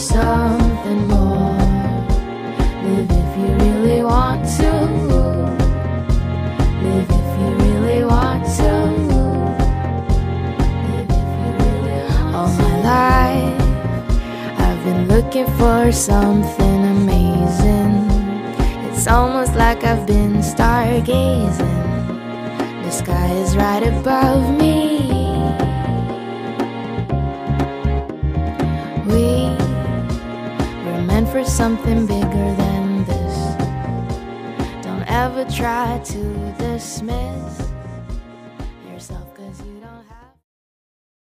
something more. Live if you really want to. Live if you really want to. Live if you really want to. All my life I've been looking for something amazing. It's almost like I've been stargazing. The sky is right above me. We were meant for something bigger than this. Don't ever try to dismiss yourself, 'cause you don't have